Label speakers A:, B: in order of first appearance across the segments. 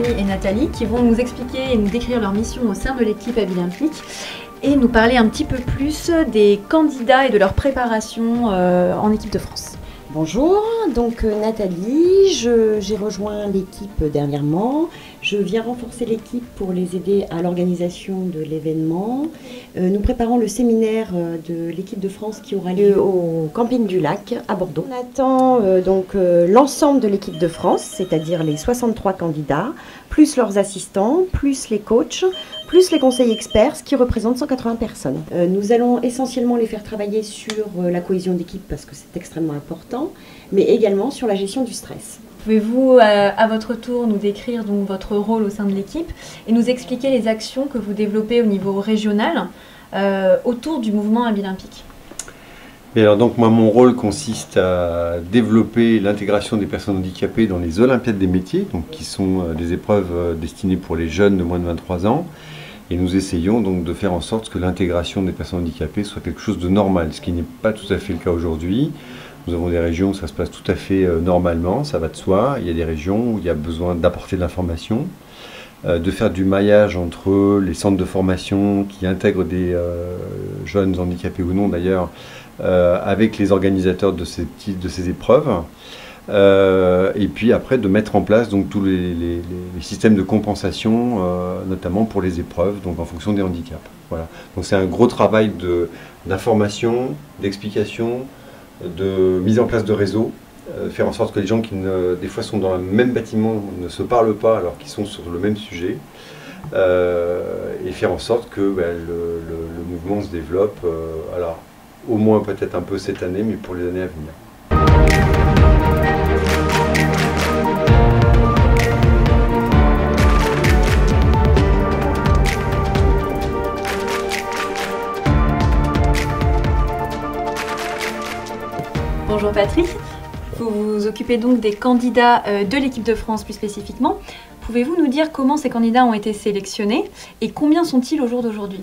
A: Aurélie et Nathalie qui vont nous expliquer et nous décrire leur mission au sein de l'équipe Abilympique et nous parler un petit peu plus des candidats et de leur préparation en équipe de France.
B: Bonjour, donc Nathalie, j'ai rejoint l'équipe dernièrement. Je viens renforcer l'équipe pour les aider à l'organisation de l'événement. Nous préparons le séminaire de l'équipe de France qui aura lieu au camping du Lac à Bordeaux. On attend l'ensemble de l'équipe de France, c'est-à-dire les 63 candidats, plus leurs assistants, plus les coachs, plus les conseillers experts, ce qui représente 180 personnes. Nous allons essentiellement les faire travailler sur la cohésion d'équipe parce que c'est extrêmement important, mais également sur la gestion du stress.
A: Pouvez-vous à votre tour nous décrire donc votre rôle au sein de l'équipe et nous expliquer les actions que vous développez au niveau régional autour du mouvement Abilympique?
C: Et alors donc moi mon rôle consiste à développer l'intégration des personnes handicapées dans les Olympiades des métiers, donc qui sont des épreuves destinées pour les jeunes de moins de 23 ans. Et nous essayons donc de faire en sorte que l'intégration des personnes handicapées soit quelque chose de normal, ce qui n'est pas tout à fait le cas aujourd'hui. Nous avons des régions où ça se passe tout à fait normalement, ça va de soi. Il y a des régions où il y a besoin d'apporter de l'information, de faire du maillage entre les centres de formation qui intègrent des jeunes handicapés ou non d'ailleurs, avec les organisateurs de ces épreuves. Et puis après de mettre en place donc, tous les systèmes de compensation, notamment pour les épreuves, donc en fonction des handicaps. Voilà. Donc c'est un gros travail d'information, d'explication, de mise en place de réseaux, faire en sorte que les gens qui des fois sont dans le même bâtiment ne se parlent pas alors qu'ils sont sur le même sujet, et faire en sorte que le mouvement se développe, alors au moins peut-être un peu cette année, mais pour les années à venir.
A: Bonjour Patrick, vous vous occupez donc des candidats de l'équipe de France plus spécifiquement. Pouvez-vous nous dire comment ces candidats ont été sélectionnés et combien sont-ils au jour d'aujourd'hui?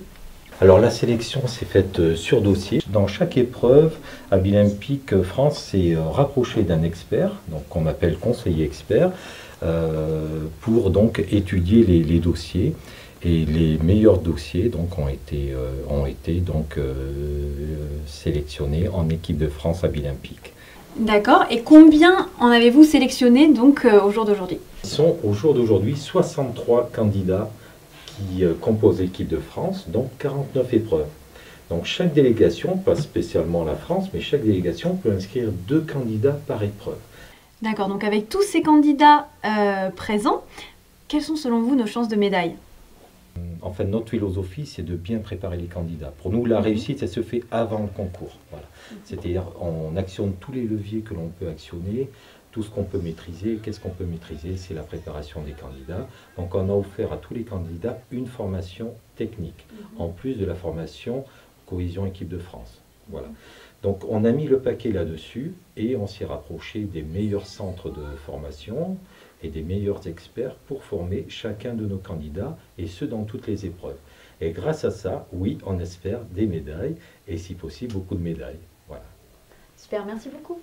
D: Alors la sélection s'est faite sur dossier. Dans chaque épreuve, Abilympique France s'est rapproché d'un expert, donc qu'on appelle conseiller expert, pour donc étudier les dossiers. Et les meilleurs dossiers donc, ont été sélectionnés en équipe de France Abilympique.
A: D'accord. Et combien en avez-vous sélectionné donc au jour d'aujourd'hui?
D: Ils sont au jour d'aujourd'hui 63 candidats qui composent l'équipe de France, donc 49 épreuves. Donc chaque délégation, pas spécialement la France, mais chaque délégation peut inscrire 2 candidats par épreuve.
A: D'accord. Donc avec tous ces candidats présents, quelles sont selon vous nos chances de médaille?
D: En fait, notre philosophie, c'est de bien préparer les candidats. Pour nous, la réussite, ça se fait avant le concours. Voilà. C'est-à-dire, on actionne tous les leviers que l'on peut actionner, tout ce qu'on peut maîtriser. Qu'est-ce qu'on peut maîtriser? C'est la préparation des candidats. Donc, on a offert à tous les candidats une formation technique, en plus de la formation cohésion équipe de France. Voilà. Donc, on a mis le paquet là-dessus et on s'est rapproché des meilleurs centres de formation et des meilleurs experts pour former chacun de nos candidats, et ce dans toutes les épreuves. Et grâce à ça, oui, on espère des médailles, et si possible, beaucoup de médailles. Voilà.
A: Super, merci beaucoup.